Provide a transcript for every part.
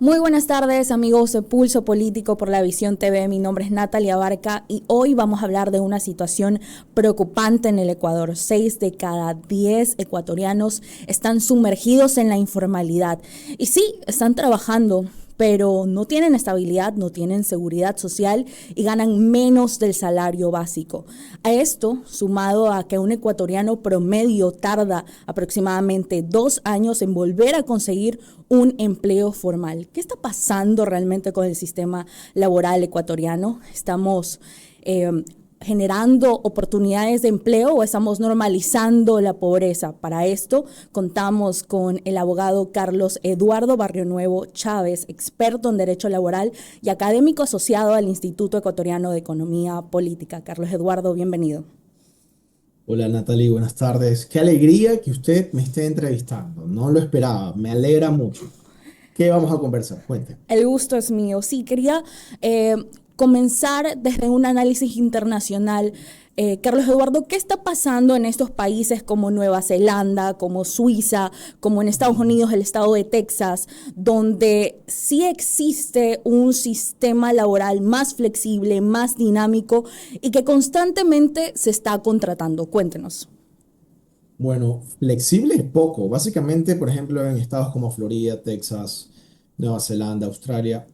Muy buenas tardes, amigos de Pulso Político por la Visión TV. Mi nombre es Natalia Barca y hoy vamos a hablar de una situación preocupante en el Ecuador. 6 de cada 10 ecuatorianos están sumergidos en la informalidad. Y sí, están trabajando, pero no tienen estabilidad, no tienen seguridad social y ganan menos del salario básico. A esto, sumado a que un ecuatoriano promedio tarda aproximadamente 2 años en volver a conseguir un empleo formal. ¿Qué está pasando realmente con el sistema laboral ecuatoriano? ¿Estamos generando oportunidades de empleo o estamos normalizando la pobreza? Para esto contamos con el abogado Carlos Eduardo Barrionuevo Chávez, experto en Derecho Laboral y académico asociado al Instituto Ecuatoriano de Economía Política. Carlos Eduardo, bienvenido. Hola Natalie, buenas tardes. Qué alegría que usted me esté entrevistando. No lo esperaba, me alegra mucho. ¿Qué vamos a conversar? Cuente. El gusto es mío. Sí, quería eh, comenzar desde un análisis internacional. Carlos Eduardo, ¿qué está pasando en estos países como Nueva Zelanda, como Suiza, como en Estados Unidos, el estado de Texas, donde sí existe un sistema laboral más flexible, más dinámico y que constantemente se está contratando? Cuéntenos. Bueno, flexible es poco. Básicamente, por ejemplo, en estados como Florida, Texas, Nueva Zelanda, Australia,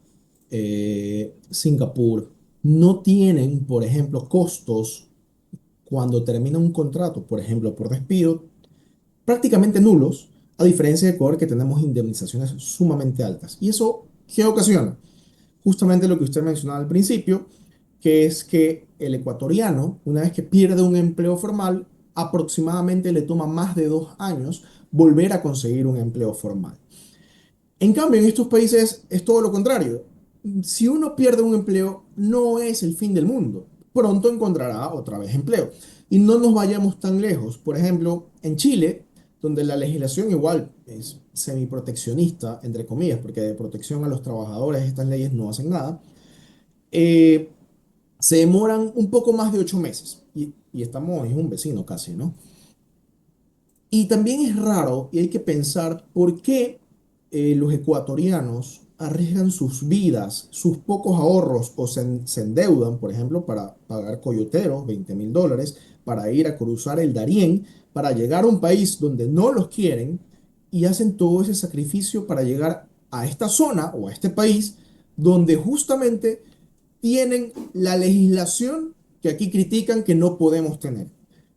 Singapur, no tienen, por ejemplo, costos cuando termina un contrato, por ejemplo, por despido, prácticamente nulos, a diferencia de Ecuador, que tenemos indemnizaciones sumamente altas. ¿Y eso qué ocasiona? Justamente lo que usted mencionaba al principio, que es que el ecuatoriano, una vez que pierde un empleo formal, aproximadamente le toma más de 2 años volver a conseguir un empleo formal. En cambio, en estos países es todo lo contrario. Si uno pierde un empleo, no es el fin del mundo. Pronto encontrará otra vez empleo. Y no nos vayamos tan lejos. Por ejemplo, en Chile, donde la legislación igual es semiproteccionista, entre comillas, porque de protección a los trabajadores estas leyes no hacen nada, eh, se demoran un poco más de 8 meses. Y estamos, es un vecino casi, ¿no? Y también es raro y hay que pensar por qué los ecuatorianos arriesgan sus vidas, sus pocos ahorros o se endeudan, por ejemplo, para pagar coyoteros, $20.000, para ir a cruzar el Darién, para llegar a un país donde no los quieren y hacen todo ese sacrificio para llegar a esta zona o a este país donde justamente tienen la legislación que aquí critican que no podemos tener.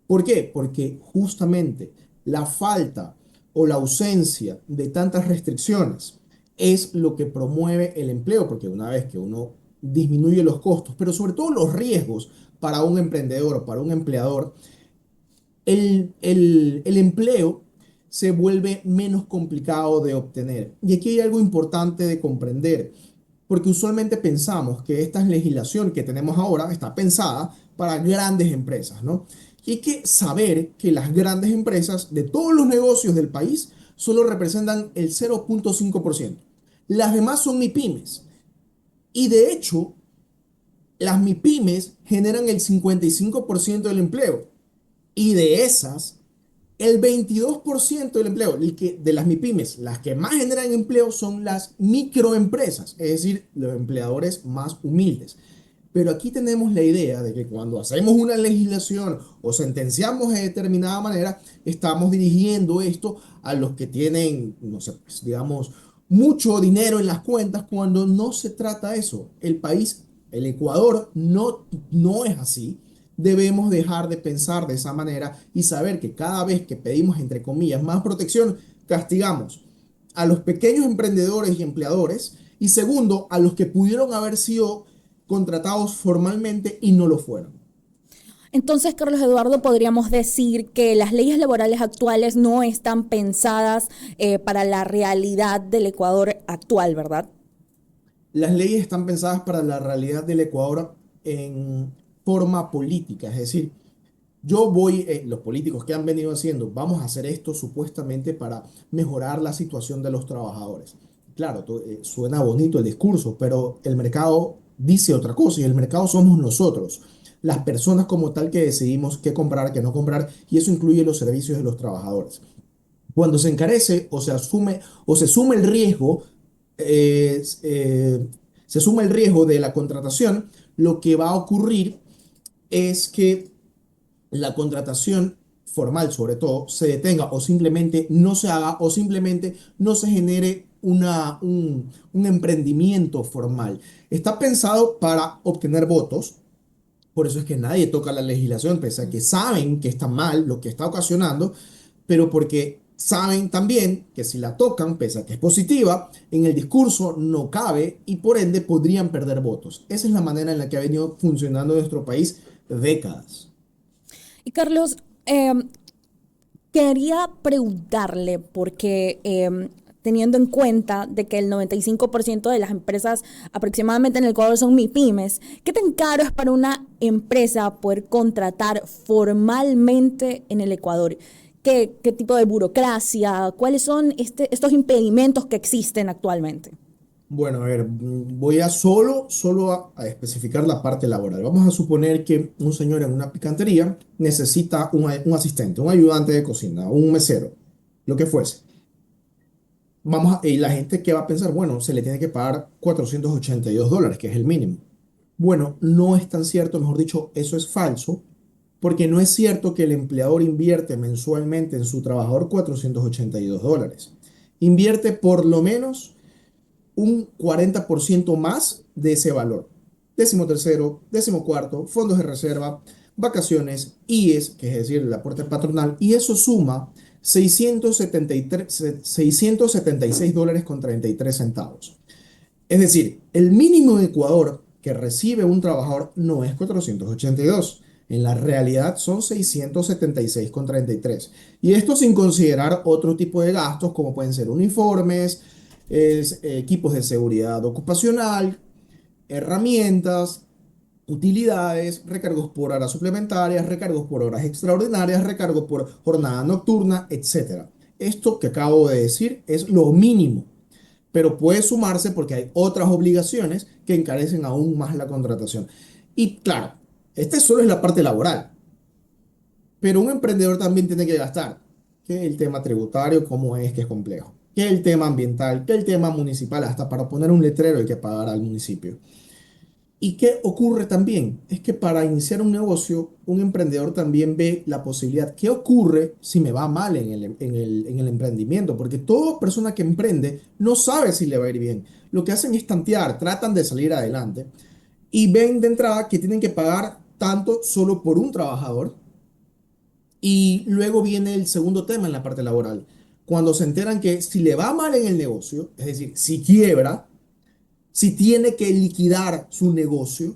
¿Por qué? Porque justamente la falta o la ausencia de tantas restricciones es lo que promueve el empleo, porque una vez que uno disminuye los costos, pero sobre todo los riesgos para un emprendedor o para un empleador, el empleo se vuelve menos complicado de obtener. Y aquí hay algo importante de comprender, porque usualmente pensamos que esta legislación que tenemos ahora está pensada para grandes empresas, ¿no? Y hay que saber que las grandes empresas de todos los negocios del país solo representan el 0,5%. Las demás son MIPIMES. Y de hecho, las MIPIMES generan el 55% del empleo. Y de esas, el 22% del empleo, de las MIPIMES, las que más generan empleo son las microempresas, es decir, los empleadores más humildes. Pero aquí tenemos la idea de que cuando hacemos una legislación o sentenciamos de determinada manera, estamos dirigiendo esto a los que tienen, no sé, pues, digamos, mucho dinero en las cuentas, cuando no se trata de eso. El país, el Ecuador, no es así. Debemos dejar de pensar de esa manera y saber que cada vez que pedimos, entre comillas, más protección, castigamos a los pequeños emprendedores y empleadores, y segundo, a los que pudieron haber sido contratados formalmente y no lo fueron. Entonces, Carlos Eduardo, podríamos decir que las leyes laborales actuales no están pensadas para la realidad del Ecuador actual, ¿verdad? Las leyes están pensadas para la realidad del Ecuador en forma política, es decir, los políticos que han venido haciendo, vamos a hacer esto supuestamente para mejorar la situación de los trabajadores. Claro, suena bonito el discurso, pero el mercado dice otra cosa y el mercado somos nosotros, las personas como tal que decidimos qué comprar, qué no comprar, y eso incluye los servicios de los trabajadores. Cuando se encarece o se asume o se suma el riesgo, eh, eh, se suma el riesgo de la contratación, lo que va a ocurrir es que la contratación formal, sobre todo, se detenga o simplemente no se haga o simplemente no se genere un emprendimiento formal. Está pensado para obtener votos. Por eso es que nadie toca la legislación, pese a que saben que está mal lo que está ocasionando, pero porque saben también que si la tocan, pese a que es positiva, en el discurso no cabe y por ende podrían perder votos. Esa es la manera en la que ha venido funcionando nuestro país décadas. Y Carlos, quería preguntarle, porque teniendo en cuenta de que el 95% de las empresas aproximadamente en el Ecuador son MIPYMES, ¿qué tan caro es para una empresa poder contratar formalmente en el Ecuador? ¿Qué tipo de burocracia? ¿Cuáles son estos impedimentos que existen actualmente? Bueno, a ver, voy a solo a especificar la parte laboral. Vamos a suponer que un señor en una picantería necesita un asistente, un ayudante de cocina, un mesero, lo que fuese. Y la gente que va a pensar, bueno, se le tiene que pagar $482, que es el mínimo. Bueno, no es tan cierto, mejor dicho, eso es falso, porque no es cierto que el empleador invierte mensualmente en su trabajador $482. Invierte por lo menos un 40% más de ese valor. Décimo tercero, décimo cuarto, fondos de reserva, vacaciones, IES, que es decir, el aporte patronal, y eso suma 676 dólares con 33 centavos. Es decir, el mínimo de Ecuador que recibe un trabajador no es 482. En la realidad son 676,33. Y esto sin considerar otro tipo de gastos como pueden ser uniformes, equipos de seguridad ocupacional, herramientas, utilidades, recargos por horas suplementarias, recargos por horas extraordinarias, recargos por jornada nocturna, etcétera. Esto que acabo de decir es lo mínimo, pero puede sumarse porque hay otras obligaciones que encarecen aún más la contratación. Y claro, esta solo es la parte laboral, pero un emprendedor también tiene que gastar, que el tema tributario, cómo es que es complejo, que el tema ambiental, que el tema municipal, hasta para poner un letrero hay que pagar al municipio. ¿Y qué ocurre también? Es que para iniciar un negocio, un emprendedor también ve la posibilidad. ¿Qué ocurre si me va mal en el emprendimiento? Porque toda persona que emprende no sabe si le va a ir bien. Lo que hacen es tantear, tratan de salir adelante y ven de entrada que tienen que pagar tanto solo por un trabajador. Y luego viene el segundo tema en la parte laboral. Cuando se enteran que si le va mal en el negocio, es decir, si quiebra, si tiene que liquidar su negocio,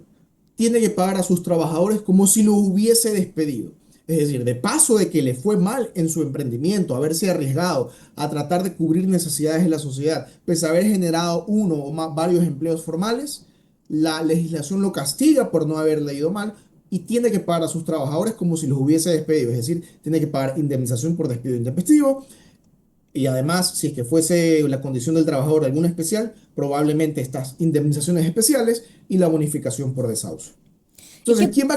tiene que pagar a sus trabajadores como si lo hubiese despedido. Es decir, de paso de que le fue mal en su emprendimiento, haberse arriesgado a tratar de cubrir necesidades de la sociedad, pues haber generado uno o más varios empleos formales, la legislación lo castiga por no haber leído mal y tiene que pagar a sus trabajadores como si los hubiese despedido. Es decir, tiene que pagar indemnización por despido intempestivo, y además, si es que fuese la condición del trabajador alguna especial, probablemente estas indemnizaciones especiales y la bonificación por desahucio. ¿Y Entonces, qué quién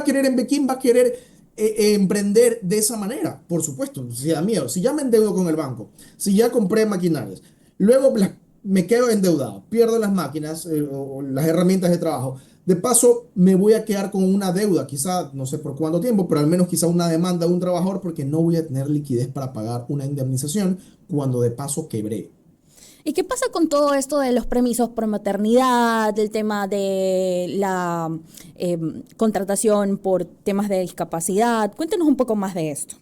va a querer emprender de esa manera? Por supuesto, si da miedo, si ya me endeudo con el banco, si ya compré maquinarias, luego me quedo endeudado, pierdo las máquinas o las herramientas de trabajo. De paso, me voy a quedar con una deuda, quizá no sé por cuánto tiempo, pero al menos quizá una demanda de un trabajador porque no voy a tener liquidez para pagar una indemnización cuando de paso quebré. ¿Y qué pasa con todo esto de los permisos por maternidad, del tema de la contratación por temas de discapacidad? Cuéntenos un poco más de esto.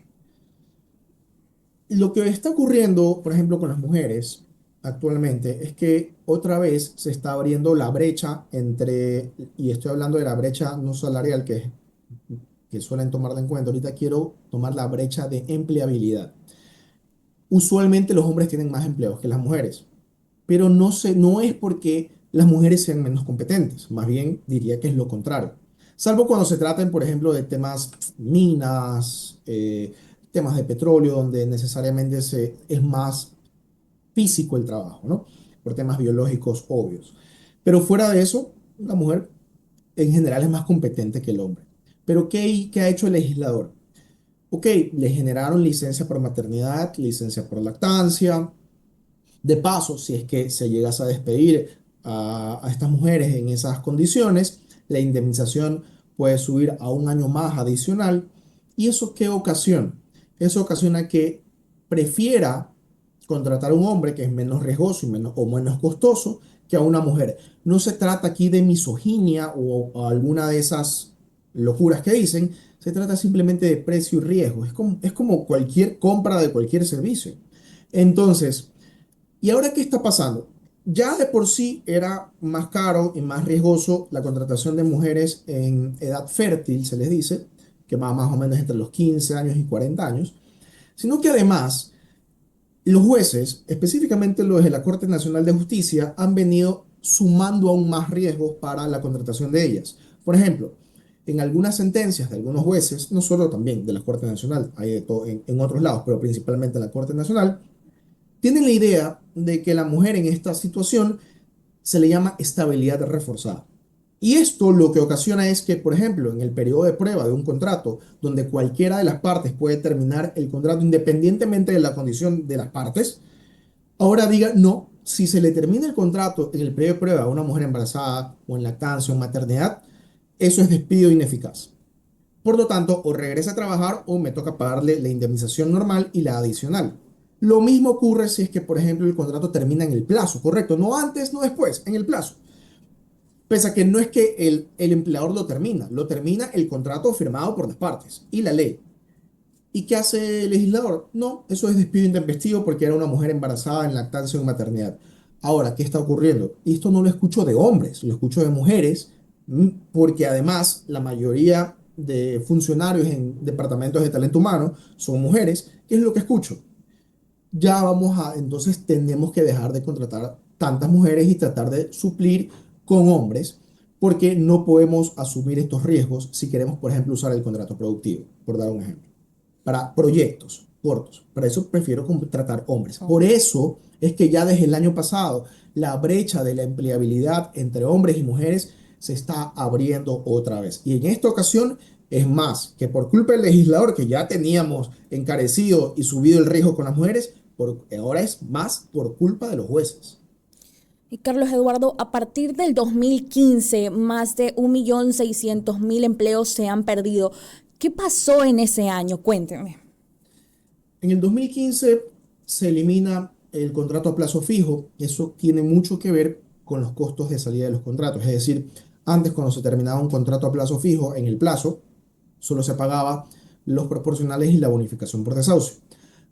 Lo que está ocurriendo, por ejemplo, con las mujeres actualmente es que otra vez se está abriendo la brecha entre, y estoy hablando de la brecha no salarial que suelen tomarla en cuenta, ahorita quiero tomar la brecha de empleabilidad. Usualmente los hombres tienen más empleos que las mujeres, pero no es porque las mujeres sean menos competentes, más bien diría que es lo contrario. Salvo cuando se traten, por ejemplo, de temas minas, temas de petróleo, donde necesariamente es más físico el trabajo, ¿no? Por temas biológicos obvios. Pero fuera de eso, la mujer en general es más competente que el hombre. Pero ¿qué ha hecho el legislador? Ok, le generaron licencia por maternidad, licencia por lactancia, De paso, si es que se llegase a despedir a estas mujeres en esas condiciones, la indemnización puede subir a un año más adicional. ¿Y eso qué ocasiona? Eso ocasiona que prefiera contratar a un hombre que es menos riesgoso y menos costoso que a una mujer. No se trata aquí de misoginia o alguna de esas locuras que dicen, se trata simplemente de precio y riesgo. Es como cualquier compra de cualquier servicio. Entonces, ¿y ahora qué está pasando? Ya de por sí era más caro y más riesgoso la contratación de mujeres en edad fértil, se les dice, que va más o menos entre los 15 años y 40 años, sino que además los jueces, específicamente los de la Corte Nacional de Justicia, han venido sumando aún más riesgos para la contratación de ellas. Por ejemplo, en algunas sentencias de algunos jueces, no solo también de la Corte Nacional, hay de todo en otros lados, pero principalmente en la Corte Nacional, tienen la idea de que la mujer en esta situación se le llama estabilidad reforzada. Y esto lo que ocasiona es que, por ejemplo, en el periodo de prueba de un contrato, donde cualquiera de las partes puede terminar el contrato independientemente de la condición de las partes, ahora diga no, si se le termina el contrato en el periodo de prueba a una mujer embarazada o en lactancia o en maternidad, eso es despido ineficaz. Por lo tanto, o regresa a trabajar o me toca pagarle la indemnización normal y la adicional. Lo mismo ocurre si es que, por ejemplo, el contrato termina en el plazo, correcto, no antes, no después, en el plazo. Pese a que no es que el empleador lo termina el contrato firmado por las partes y la ley. ¿Y qué hace el legislador? No, eso es despido intempestivo porque era una mujer embarazada en lactancia o en maternidad. Ahora, ¿qué está ocurriendo? Y esto no lo escucho de hombres, lo escucho de mujeres, porque además la mayoría de funcionarios en departamentos de talento humano son mujeres. ¿Qué es lo que escucho? Entonces tenemos que dejar de contratar tantas mujeres y tratar de suplir con hombres, porque no podemos asumir estos riesgos si queremos, por ejemplo, usar el contrato productivo, por dar un ejemplo para proyectos cortos. Para eso prefiero contratar hombres. Por eso es que ya desde el año pasado la brecha de la empleabilidad entre hombres y mujeres se está abriendo otra vez. Y en esta ocasión es más que por culpa del legislador que ya teníamos encarecido y subido el riesgo con las mujeres, ahora es más por culpa de los jueces. Y Carlos Eduardo, a partir del 2015, más de 1.600.000 empleos se han perdido. ¿Qué pasó en ese año? Cuénteme. En el 2015 se elimina el contrato a plazo fijo. Eso tiene mucho que ver con los costos de salida de los contratos. Es decir, antes cuando se terminaba un contrato a plazo fijo, en el plazo solo se pagaba los proporcionales y la bonificación por desahucio.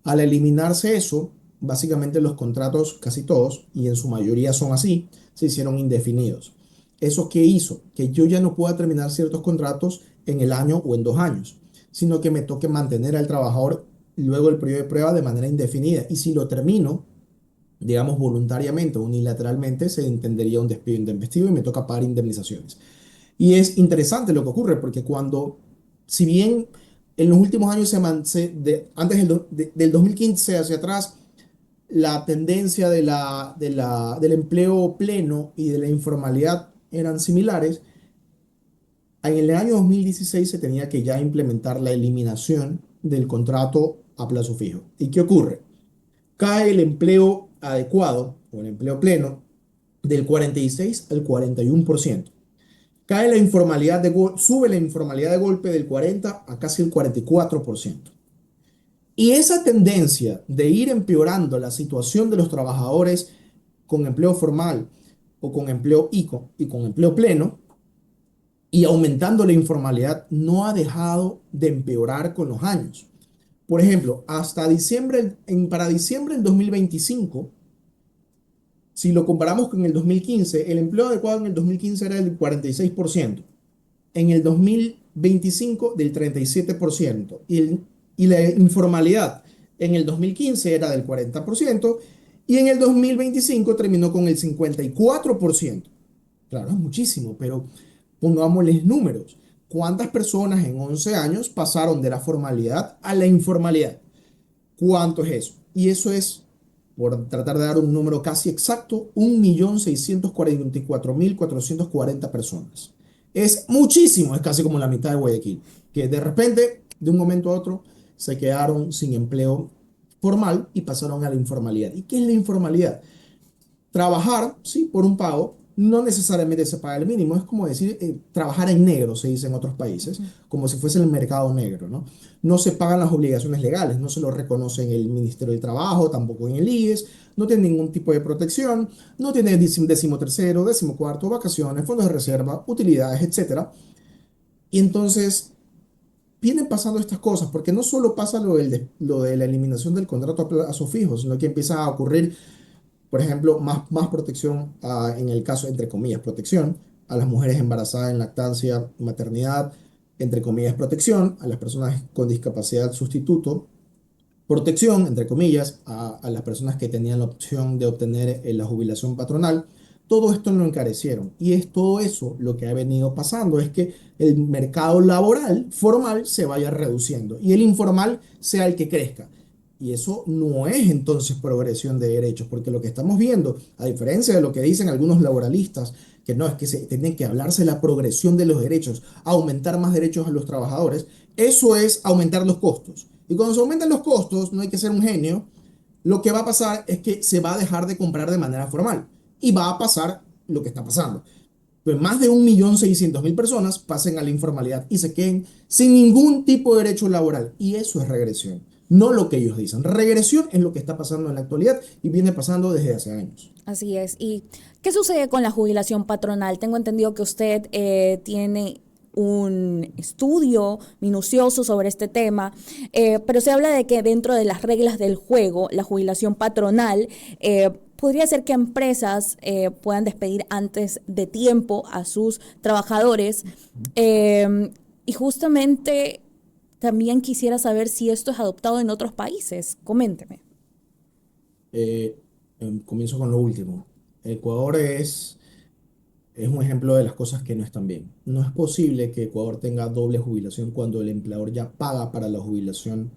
Al eliminarse eso, básicamente los contratos, casi todos, y en su mayoría son así, se hicieron indefinidos. ¿Eso qué hizo? Que yo ya no pueda terminar ciertos contratos en el año o en 2 años, sino que me toque mantener al trabajador luego el periodo de prueba de manera indefinida. Y si lo termino, digamos voluntariamente o unilateralmente, se entendería un despido intempestivo y me toca pagar indemnizaciones. Y es interesante lo que ocurre porque si bien en los últimos años antes del 2015 hacia atrás, la tendencia del empleo pleno y de la informalidad eran similares, en el año 2016 se tenía que ya implementar la eliminación del contrato a plazo fijo. ¿Y qué ocurre? Cae el empleo adecuado o el empleo pleno del 46 al 41%. Sube la informalidad de golpe del 40 a casi el 44%. Y esa tendencia de ir empeorando la situación de los trabajadores con empleo formal o con empleo y con empleo pleno y aumentando la informalidad no ha dejado de empeorar con los años. Por ejemplo, para diciembre del 2025, si lo comparamos con el 2015, el empleo adecuado en el 2015 era del 46%, en el 2025 del 37%, y la informalidad en el 2015 era del 40%, y en el 2025 terminó con el 54%. Claro, es muchísimo, pero pongámosles números. ¿Cuántas personas en 11 años pasaron de la formalidad a la informalidad? ¿Cuánto es eso? Y eso es, por tratar de dar un número casi exacto, 1.644.440 personas. Es muchísimo, es casi como la mitad de Guayaquil, que de repente, de un momento a otro, se quedaron sin empleo formal y pasaron a la informalidad. ¿Y qué es la informalidad? Trabajar, sí, por un pago, no necesariamente se paga el mínimo, es como decir, trabajar en negro, se dice en otros países, Ujú. como si fuese el mercado negro, ¿no? No se pagan las obligaciones legales, no se lo reconoce en el Ministerio del Trabajo, tampoco en el IES, no tiene ningún tipo de protección, no tiene décimo tercero, décimo cuarto, vacaciones, fondos de reserva, utilidades, etcétera. Y entonces vienen pasando estas cosas, porque no solo pasa lo de la eliminación del contrato a plazo fijo, sino que empieza a ocurrir, por ejemplo, más protección en el caso, entre comillas, protección a las mujeres embarazadas en lactancia y maternidad, entre comillas, protección a las personas con discapacidad sustituto, protección, entre comillas, a las personas que tenían la opción de obtener la jubilación patronal. Todo esto lo encarecieron y es todo eso lo que ha venido pasando, es que el mercado laboral formal se vaya reduciendo y el informal sea el que crezca. Y eso no es entonces progresión de derechos, porque lo que estamos viendo, a diferencia de lo que dicen algunos laboralistas, que no, es que se tienen que hablarse de la progresión de los derechos, aumentar más derechos a los trabajadores, eso es aumentar los costos. Y cuando se aumentan los costos, no hay que ser un genio, lo que va a pasar es que se va a dejar de comprar de manera formal. Y va a pasar lo que está pasando. Pues más de 1.600.000 personas pasen a la informalidad y se queden sin ningún tipo de derecho laboral. Y eso es regresión, no lo que ellos dicen. Regresión es lo que está pasando en la actualidad y viene pasando desde hace años. Así es. ¿Y qué sucede con la jubilación patronal? Tengo entendido que usted tiene un estudio minucioso sobre este tema, pero se habla de que dentro de las reglas del juego, la jubilación patronal podría ser que empresas puedan despedir antes de tiempo a sus trabajadores. Y justamente también quisiera saber si esto es adoptado en otros países. Coménteme. Eh, Comienzo con lo último. Ecuador es un ejemplo de las cosas que no están bien. No es posible que Ecuador tenga doble jubilación cuando el empleador ya paga para la jubilación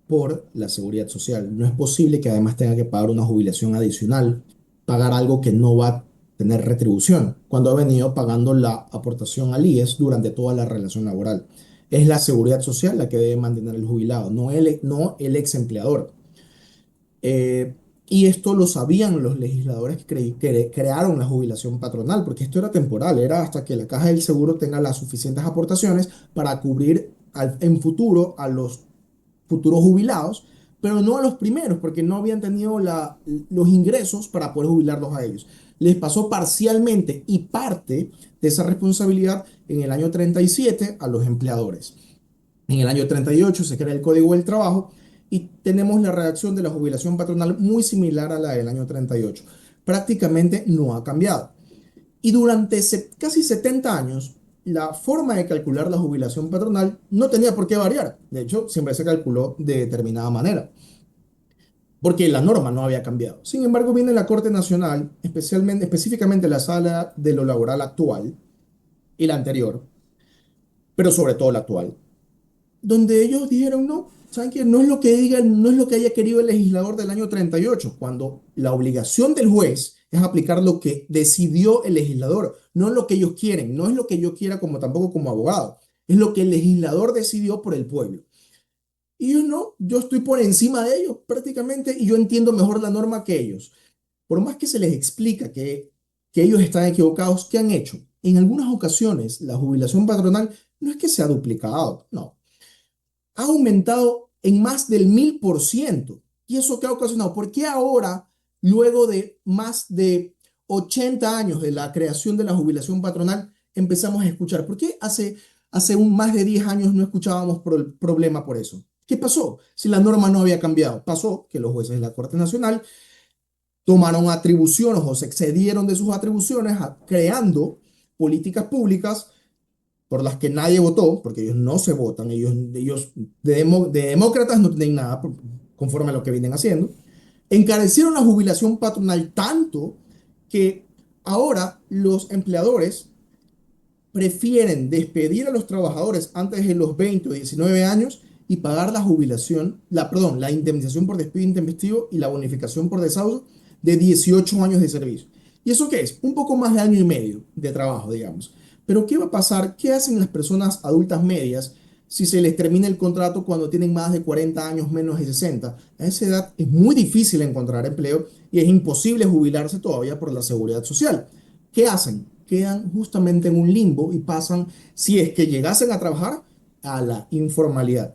por la seguridad social. No es posible que además tenga que pagar una jubilación adicional, pagar algo que no va a tener retribución, cuando ha venido pagando la aportación al IES durante toda la relación laboral. Es la seguridad social la que debe mantener el jubilado, no el ex empleador. Eh, y esto lo sabían los legisladores que crearon la jubilación patronal, porque esto era temporal, era hasta que la Caja del Seguro tenga las suficientes aportaciones para cubrir en futuro a los futuros jubilados, pero no a los primeros, porque no habían tenido los ingresos para poder jubilarlos a ellos. Les pasó parcialmente y parte de esa responsabilidad en el año 37 a los empleadores. En el año 38 se crea el Código del Trabajo y tenemos la redacción de la jubilación patronal muy similar a la del año 38. Prácticamente no ha cambiado. Y durante casi 70 años, la forma de calcular la jubilación patronal no tenía por qué variar. De hecho, siempre se calculó de determinada manera, porque la norma no había cambiado. Sin embargo, viene la Corte Nacional, específicamente la Sala de lo Laboral actual y la anterior, pero sobre todo la actual, donde ellos dijeron, no, ¿saben qué? No es lo que diga, no es lo que haya querido el legislador del año 38 cuando la obligación del juez es aplicar lo que decidió el legislador, no lo que ellos quieren, no es lo que yo quiera como tampoco como abogado, es lo que el legislador decidió por el pueblo. Y yo no, yo estoy por encima de ellos prácticamente y yo entiendo mejor la norma que ellos. Por más que se les explica que ellos están equivocados, ¿qué han hecho? En algunas ocasiones la jubilación patronal no es que se ha duplicado, no, ha aumentado en más del 1.000%. ¿Y eso qué ha ocasionado? ¿Por qué ahora, luego de más de 80 años de la creación de la jubilación patronal, empezamos a escuchar? ¿Por qué hace más de 10 años no escuchábamos por el problema por eso? ¿Qué pasó? Si la norma no había cambiado, pasó que los jueces de la Corte Nacional tomaron atribuciones o se excedieron de sus atribuciones creando políticas públicas por las que nadie votó, porque ellos no se votan, ellos de demócratas no tienen nada conforme a lo que vienen haciendo, encarecieron la jubilación patronal tanto que ahora los empleadores prefieren despedir a los trabajadores antes de los 20 o 19 años y pagar la jubilación, perdón, la indemnización por despido intempestivo y la bonificación por desahucio de 18 años de servicio. ¿Y eso qué es? Un poco más de 1 año y medio de trabajo, digamos. Pero ¿qué va a pasar? ¿Qué hacen las personas adultas medias si se les termina el contrato cuando tienen más de 40 años, menos de 60. A esa edad es muy difícil encontrar empleo y es imposible jubilarse todavía por la seguridad social. ¿Qué hacen? Quedan justamente en un limbo y pasan, si es que llegasen a trabajar, a la informalidad.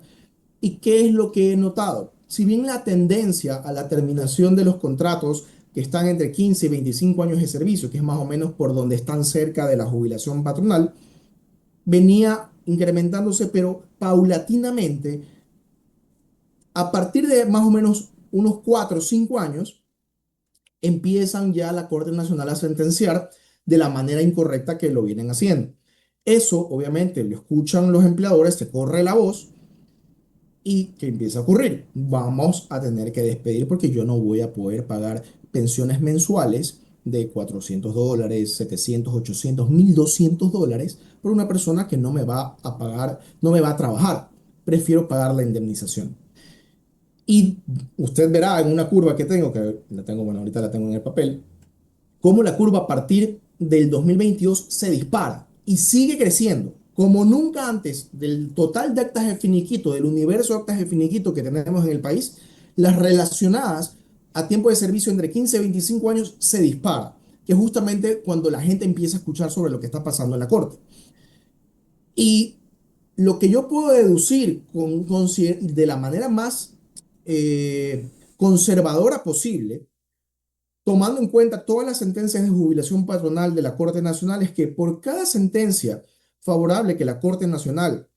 ¿Y qué es lo que he notado? Si bien la tendencia a la terminación de los contratos que están entre 15 y 25 años de servicio, que es más o menos por donde están cerca de la jubilación patronal, venía incrementándose, pero paulatinamente, a partir de más o menos unos 4 o 5 años, empiezan ya la Corte Nacional a sentenciar de la manera incorrecta que lo vienen haciendo. Eso, obviamente, lo escuchan los empleadores, se corre la voz. ¿Y qué empieza a ocurrir? Vamos a tener que despedir porque yo no voy a poder pagar pensiones mensuales de $400, 700, 800, $1,200 por una persona que no me va a pagar, no me va a trabajar. Prefiero pagar la indemnización. Y usted verá en una curva que tengo, bueno, ahorita la tengo en el papel, cómo la curva a partir del 2022 se dispara y sigue creciendo, como nunca antes del total de actas de finiquito, del universo de actas de finiquito que tenemos en el país, las relacionadas a tiempo de servicio entre 15 y 25 años se dispara, que es justamente cuando la gente empieza a escuchar sobre lo que está pasando en la corte. Y lo que yo puedo deducir de la manera más conservadora posible, tomando en cuenta todas las sentencias de jubilación patronal de la Corte Nacional, es que por cada sentencia favorable que la Corte Nacional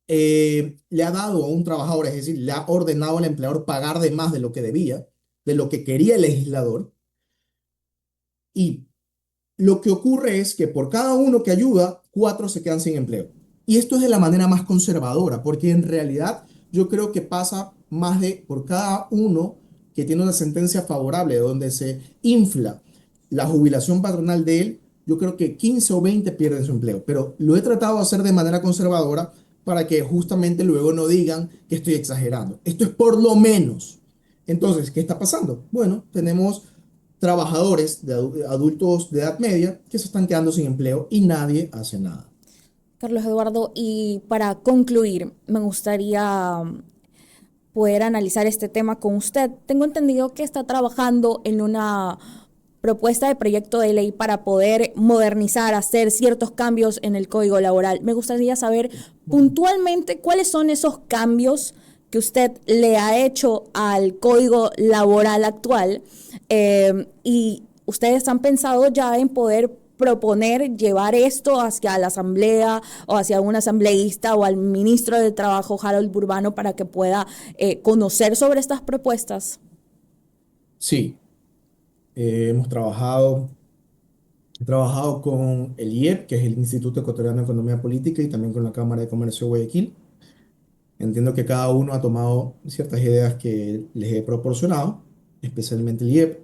le ha dado a un trabajador, es decir, le ha ordenado al empleador pagar de más de lo que debía, de lo que quería el legislador, y lo que ocurre es que por cada uno que ayuda, cuatro se quedan sin empleo. Y esto es de la manera más conservadora, porque en realidad yo creo que pasa más de por cada uno que tiene una sentencia favorable donde se infla la jubilación patronal de él, yo creo que 15 o 20 pierden su empleo. Pero lo he tratado de hacer de manera conservadora para que justamente luego no digan que estoy exagerando. Esto es por lo menos. Entonces, ¿qué está pasando? Bueno, tenemos trabajadores de adultos de edad media que se están quedando sin empleo y nadie hace nada. Carlos Eduardo, y para concluir, me gustaría poder analizar este tema con usted. Tengo entendido que está trabajando en una propuesta de proyecto de ley para poder modernizar, hacer ciertos cambios en el código laboral. Me gustaría saber puntualmente cuáles son esos cambios que usted le ha hecho al código laboral actual, y ustedes han pensado ya en poder proponer llevar esto hacia la asamblea o hacia un asambleísta o al ministro de Trabajo, Harold Burbano, para que pueda conocer sobre estas propuestas. Sí, hemos he trabajado con el IEP, que es el Instituto Ecuatoriano de Economía Política, y también con la Cámara de Comercio de Guayaquil. Entiendo que cada uno ha tomado ciertas ideas que les he proporcionado, especialmente el IEP.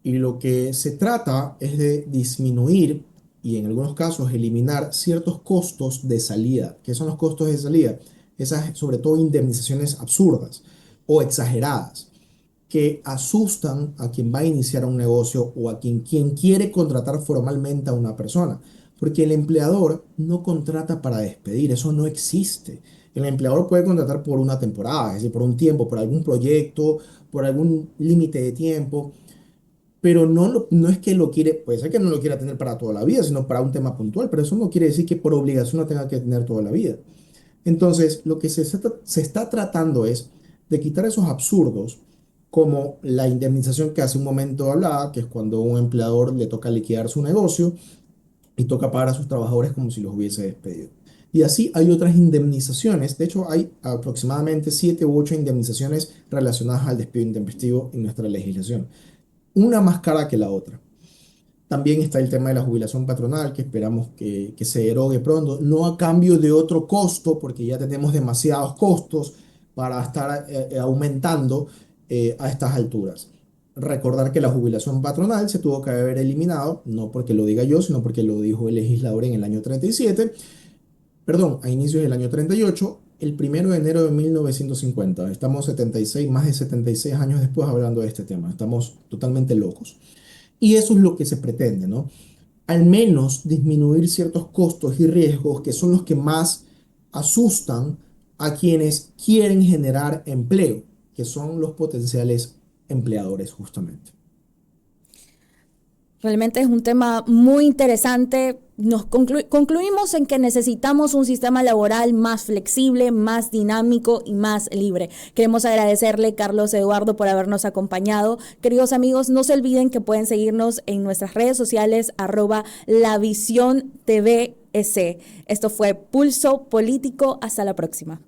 Y lo que se trata es de disminuir y en algunos casos eliminar ciertos costos de salida. ¿Qué son los costos de salida? Esas, sobre todo, indemnizaciones absurdas o exageradas que asustan a quien va a iniciar un negocio o a quien quiere contratar formalmente a una persona. Porque el empleador no contrata para despedir, eso no existe. El empleador puede contratar por una temporada, es decir, por un tiempo, por algún proyecto, por algún límite de tiempo, pero no es que lo quiere, puede ser que no lo quiera tener para toda la vida, sino para un tema puntual, pero eso no quiere decir que por obligación lo tenga que tener toda la vida. Entonces, lo que se está tratando es de quitar esos absurdos, como la indemnización que hace un momento hablaba, que es cuando a un empleador le toca liquidar su negocio y toca pagar a sus trabajadores como si los hubiese despedido. Y así hay otras indemnizaciones. De hecho, hay aproximadamente 7 u 8 indemnizaciones relacionadas al despido intempestivo en nuestra legislación, una más cara que la otra. También está el tema de la jubilación patronal, que esperamos que se erogue pronto, no a cambio de otro costo, porque ya tenemos demasiados costos para estar aumentando a estas alturas. Recordar que la jubilación patronal se tuvo que haber eliminado, no porque lo diga yo, sino porque lo dijo el legislador en el año 37, perdón, a inicios del año 38, el 1 de enero de 1950. Estamos 76, más de 76 años después hablando de este tema. Estamos totalmente locos. Y eso es lo que se pretende, ¿no? Al menos disminuir ciertos costos y riesgos que son los que más asustan a quienes quieren generar empleo, que son los potenciales empleadores justamente. Realmente es un tema muy interesante. Nos concluimos en que necesitamos un sistema laboral más flexible, más dinámico y más libre. Queremos agradecerle, Carlos Eduardo, por habernos acompañado. Queridos amigos, no se olviden que pueden seguirnos en nuestras redes sociales, @LaVisionTVS. Esto fue Pulso Político. Hasta la próxima.